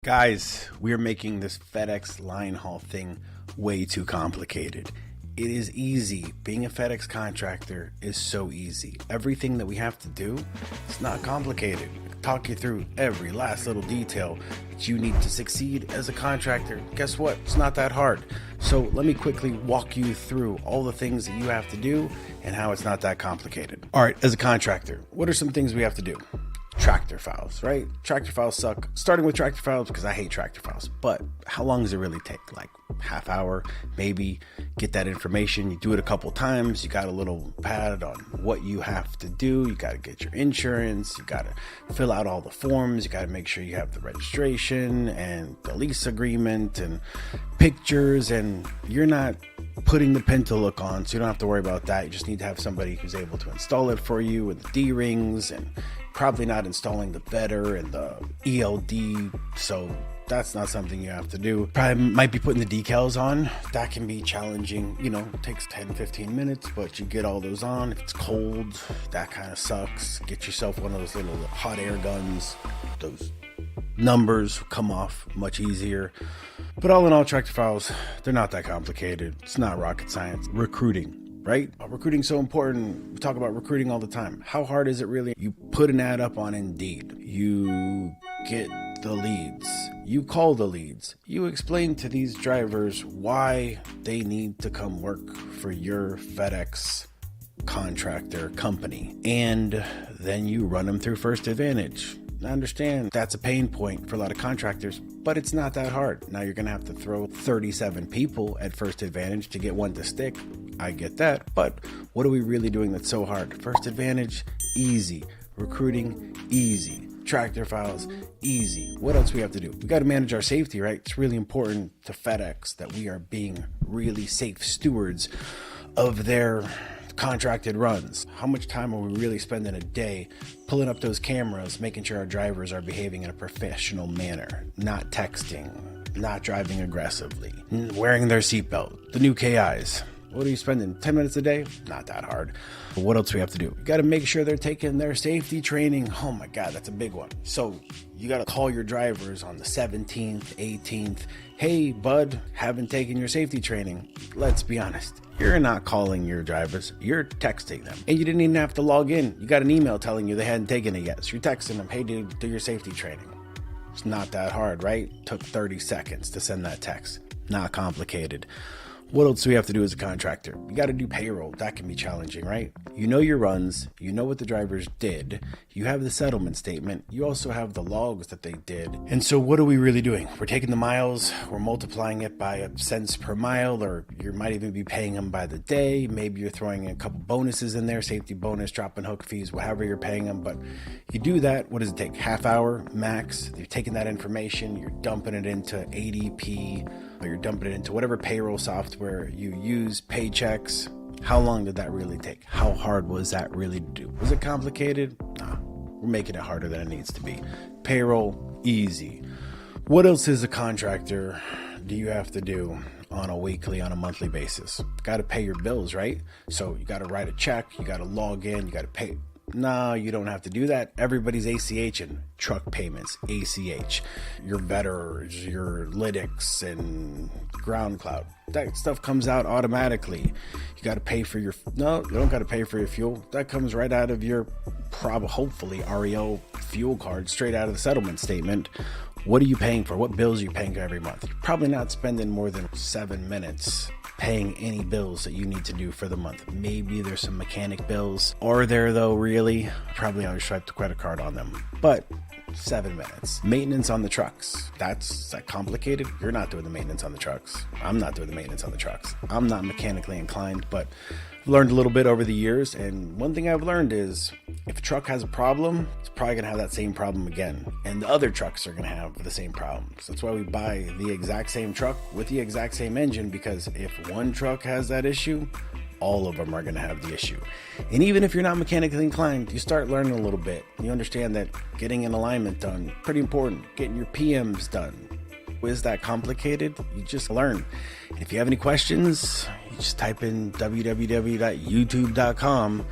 Guys, we're making this FedEx line haul thing way too complicated. It is easy. Being a FedEx contractor is so easy. Everything that we have to do, it's not complicated. Talk you through every last little detail that you need to succeed as a contractor. Guess what? It's not that hard. So let me quickly walk you through all the things that you have to do and how it's not that complicated. All right, as a contractor, what are some things we have to do? Tractor files, right? Tractor files suck. Starting with tractor files because I hate tractor files. But how long does it really take? Like half hour, maybe. Get that information. You do it a couple times. You got a little pad on what you have to do. You got to get your insurance. You got to fill out all the forms. You got to make sure you have the registration and the lease agreement and pictures. And you're not putting the Pinto look on, so you don't have to worry about that. You just need to have somebody who's able to install it for you with the D-rings, and probably not installing the better and the ELD, so that's not something you have to do. Probably might be putting the decals on. That can be challenging, it takes 10-15 minutes, but you get all those on. If it's cold, that kind of sucks. Get yourself one of those little hot air guns. Those numbers come off much easier. But all in all, tractor files, they're not that complicated. It's not rocket science. Recruiting, right? Recruiting's so important. We talk about recruiting all the time. How hard is it really? You put an ad up on Indeed. You get the leads. You call the leads. You explain to these drivers why they need to come work for your FedEx contractor company. And then you run them through First Advantage. I understand that's a pain point for a lot of contractors, but it's not that hard. Now you're going to have to throw 37 people at First Advantage to get one to stick. I get that, but what are we really doing that's so hard? First Advantage, easy. Recruiting, easy. Tractor files, easy. What else we have to do? We got to manage our safety, right? It's really important to FedEx that we are being really safe stewards of their contracted runs. How much time are we really spending a day pulling up those cameras, making sure our drivers are behaving in a professional manner, not texting, not driving aggressively, wearing their seatbelt, the new KIs? What are you spending? 10 minutes a day? Not that hard. But what else we have to do? You got to make sure they're taking their safety training. Oh my God, that's a big one. So you got to call your drivers on the 17th, 18th. Hey, bud, haven't taken your safety training. Let's be honest. You're not calling your drivers. You're texting them. And you didn't even have to log in. You got an email telling you they hadn't taken it yet. So you're texting them, hey, dude, do your safety training. It's not that hard, right? Took 30 seconds to send that text. Not complicated. What else do we have to do as a contractor? You got to do payroll. That can be challenging, right? You know your runs. You know what the drivers did. You have the settlement statement. You also have the logs that they did. And so what are we really doing? We're taking the miles. We're multiplying it by cents per mile, or you might even be paying them by the day. Maybe you're throwing a couple bonuses in there, safety bonus, drop and hook fees, however you're paying them. But you do that. What does it take? Half hour max. You're taking that information. You're dumping it into ADP. Or you're dumping it into whatever payroll software you use, Paychecks. How long did that really take? How hard was that really to do? Was it complicated? Nah, we're making it harder than it needs to be. Payroll, easy. What else is a contractor do you have to do on a weekly, on a monthly basis? Got to pay your bills, right? So you got to write a check, you got to log in, you got to pay. No, you don't have to do that. Everybody's ACH-ing truck payments, ACH. Your Vetters, your Lytics, and Ground Cloud. That stuff comes out automatically. You got to pay for your... No, you don't got to pay for your fuel. That comes right out of your, hopefully, REO fuel card, straight out of the settlement statement. What are you paying for? What bills are you paying every month? You're probably not spending more than 7 minutes paying any bills that you need to do for the month. Maybe there's some mechanic bills. Are there though, really? Probably always swipe the credit card on them. But 7 minutes. Maintenance on the trucks. That's that complicated? You're not doing the maintenance on the trucks. I'm not doing the maintenance on the trucks. I'm not mechanically inclined, but I've learned a little bit over the years. And one thing I've learned is if a truck has a problem, it's probably going to have that same problem again. And the other trucks are going to have the same problem. So that's why we buy the exact same truck with the exact same engine, because if one truck has that issue, all of them are going to have the issue. And even if you're not mechanically inclined, you start learning a little bit. You understand that getting an alignment done, pretty important. Getting your PMs done. Is that complicated? You just learn. And if you have any questions, you just type in www.youtube.com,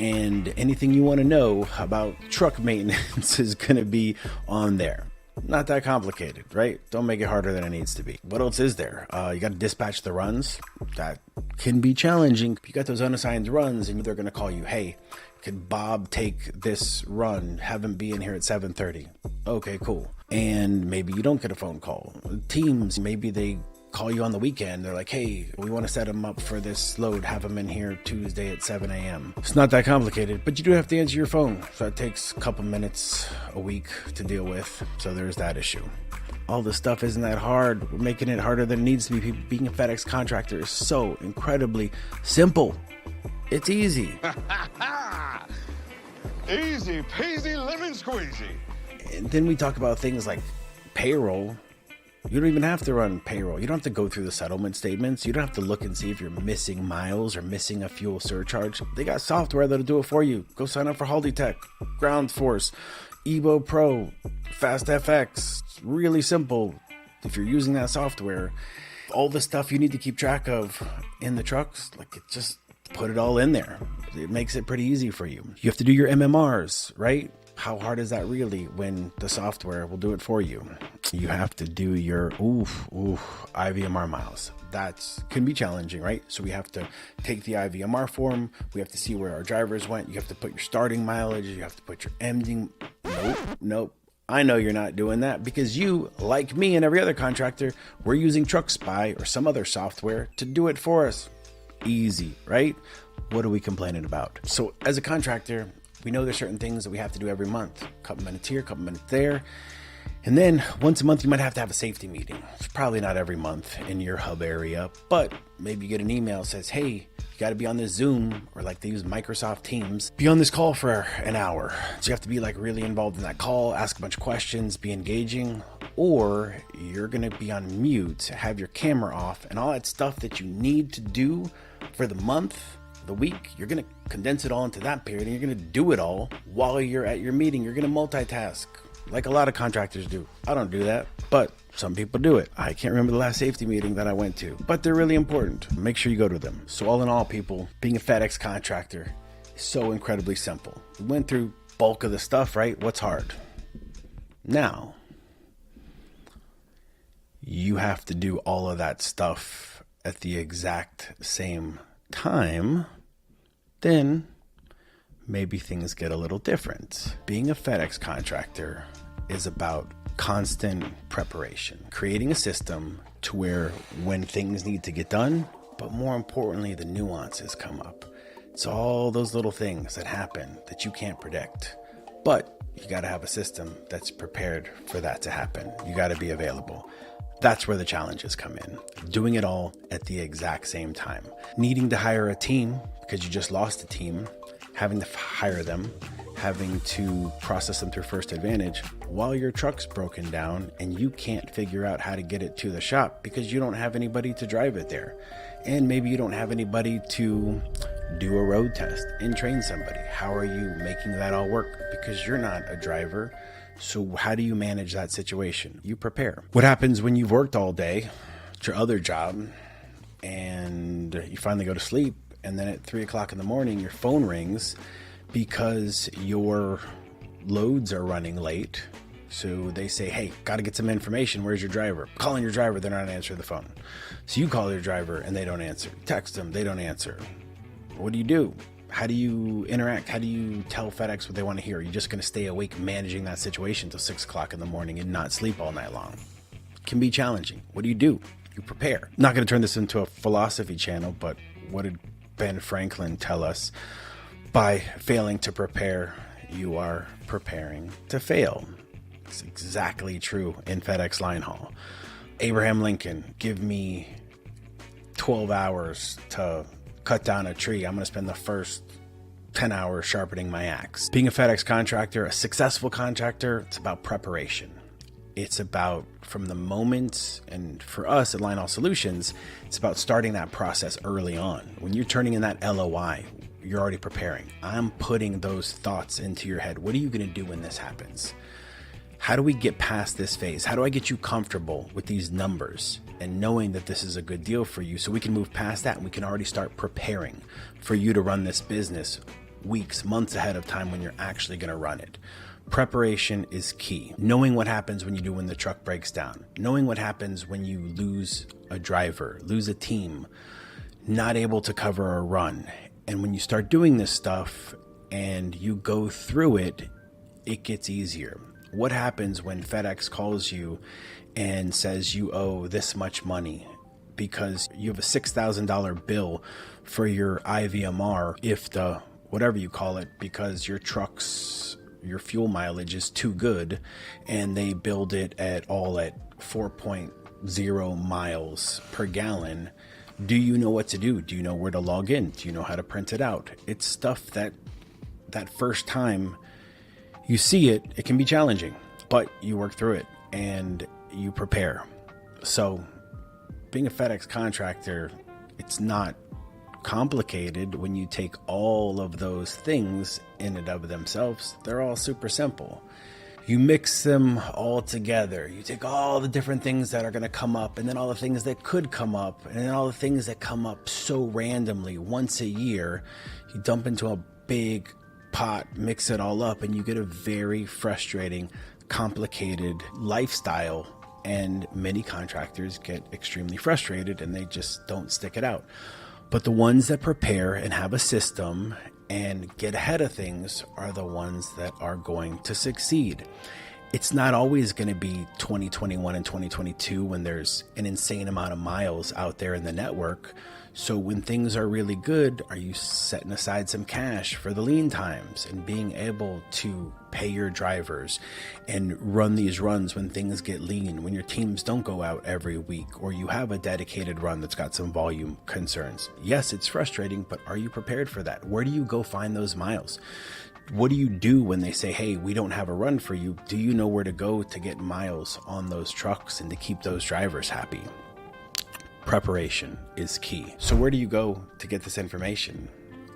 and anything you want to know about truck maintenance is going to be on there. Not that complicated, right? Don't make it harder than it needs to be. What else is there? You got to dispatch the runs. That can be challenging. You got those unassigned runs and they're going to call you, hey, could Bob take this run? Have him be in here at 7:30. Okay, cool. And maybe you don't get a phone call. Teams, maybe they call you on the weekend. They're like, hey, we want to set them up for this load. Have them in here Tuesday at 7 a.m. It's not that complicated, but you do have to answer your phone. So that takes a couple minutes a week to deal with. So there's that issue. All this stuff isn't that hard. We're making it harder than it needs to be. Being a FedEx contractor is so incredibly simple. It's easy. Easy peasy lemon squeezy. And then we talk about things like payroll. You don't even have to run payroll. You don't have to go through the settlement statements. You don't have to look and see if you're missing miles or missing a fuel surcharge. They got software that'll do it for you. Go sign up for HaldiTech, Ground Force, Evo Pro, FastFX. It's really simple. If you're using that software, all the stuff you need to keep track of in the trucks, like it just put it all in there. It makes it pretty easy for you. You have to do your MMRs, right? How hard is that really when the software will do it for you? You have to do your IVMR miles. That can be challenging, right? So we have to take the IVMR form. We have to see where our drivers went. You have to put your starting mileage. You have to put your ending. Nope. I know you're not doing that because you, like me and every other contractor, we're using Truck Spy or some other software to do it for us. Easy, right? What are we complaining about? So as a contractor, we know there's certain things that we have to do every month. A couple minutes here, a couple minutes there. And then once a month, you might have to have a safety meeting. It's probably not every month in your hub area, but maybe you get an email that says, hey, you got to be on this Zoom, or like they use Microsoft Teams, be on this call for an hour. So you have to be like really involved in that call, ask a bunch of questions, be engaging, or you're going to be on mute, have your camera off, and all that stuff that you need to do for the month, the week, you're going to condense it all into that period, and you're going to do it all while you're at your meeting. You're going to multitask like a lot of contractors do. I don't do that, but some people do it. I can't remember the last safety meeting that I went to, but they're really important. Make sure you go to them. So all in all, people, being a FedEx contractor is so incredibly simple. We went through bulk of the stuff, right? What's hard? Now, you have to do all of that stuff at the exact same time. Then maybe things get a little different. Being a FedEx contractor is about constant preparation, creating a system to where when things need to get done, but more importantly, the nuances come up. It's all those little things that happen that you can't predict, but you got to have a system that's prepared for that to happen. You got to be available. That's where the challenges come in. Doing it all at the exact same time. Needing to hire a team because you just lost a team, having to hire them, having to process them through First Advantage while your truck's broken down and you can't figure out how to get it to the shop because you don't have anybody to drive it there. And maybe you don't have anybody to do a road test and train somebody. How are you making that all work? Because you're not a driver. So how do you manage that situation? You prepare. What happens when you've worked all day at your other job and you finally go to sleep, and then at 3 o'clock in the morning, your phone rings because your loads are running late. So they say, hey, got to get some information. Where's your driver? Calling your driver, they're not answering the phone. So you call your driver and they don't answer. Text them, they don't answer. What do? How do you interact? How do you tell FedEx what they want to hear? Are you just going to stay awake managing that situation till 6 o'clock in the morning and not sleep all night long? It can be challenging. What do? You prepare. Not going to turn this into a philosophy channel, but what did Ben Franklin tell us? By failing to prepare, you are preparing to fail. It's exactly true in FedEx line haul. Abraham Lincoln, give me 12 hours to cut down a tree. I'm going to spend the first 10 hours sharpening my axe. Being a FedEx contractor, a successful contractor, it's about preparation. It's about from the moment, and for us at Line Haul Solutions, it's about starting that process early on. When you're turning in that LOI, you're already preparing. I'm putting those thoughts into your head. What are you going to do when this happens? How do we get past this phase? How do I get you comfortable with these numbers and knowing that this is a good deal for you so we can move past that and we can already start preparing for you to run this business weeks, months ahead of time when you're actually going to run it, Preparation is key. Knowing what happens when the truck breaks down. Knowing what happens when you lose a driver, lose a team, not able to cover a run. And when you start doing this stuff and you go through it, it gets easier. What happens when FedEx calls you and says you owe this much money because you have a $6,000 bill for your IVMR, if the whatever you call it, because your your fuel mileage is too good and they build it at 4.0 miles per gallon. Do you know what to do? Do you know where to log in? Do you know how to print it out? It's stuff that first time you see it, it can be challenging, but you work through it and you prepare. So being a FedEx contractor, it's not complicated when you take all of those things in and of themselves. They're all super simple. You mix them all together. You take all the different things that are going to come up, and then all the things that could come up, and then all the things that come up so randomly once a year. You dump into a big pot, mix it all up, and you get a very frustrating, complicated lifestyle. And many contractors get extremely frustrated and they just don't stick it out. But the ones that prepare and have a system and get ahead of things are the ones that are going to succeed. It's not always going to be 2021 and 2022 when there's an insane amount of miles out there in the network. So when things are really good, are you setting aside some cash for the lean times and being able to pay your drivers and run these runs when things get lean, when your teams don't go out every week, or you have a dedicated run that's got some volume concerns? Yes, it's frustrating, but are you prepared for that? Where do you go find those miles? What do you do when they say, hey, we don't have a run for you? Do you know where to go to get miles on those trucks and to keep those drivers happy? Preparation is key. So where do you go to get this information?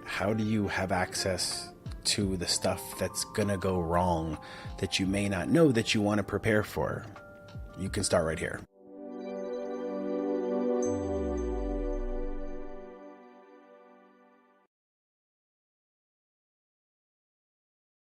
How do you have access to the stuff that's gonna go wrong that you may not know that you want to prepare for? You can start right here.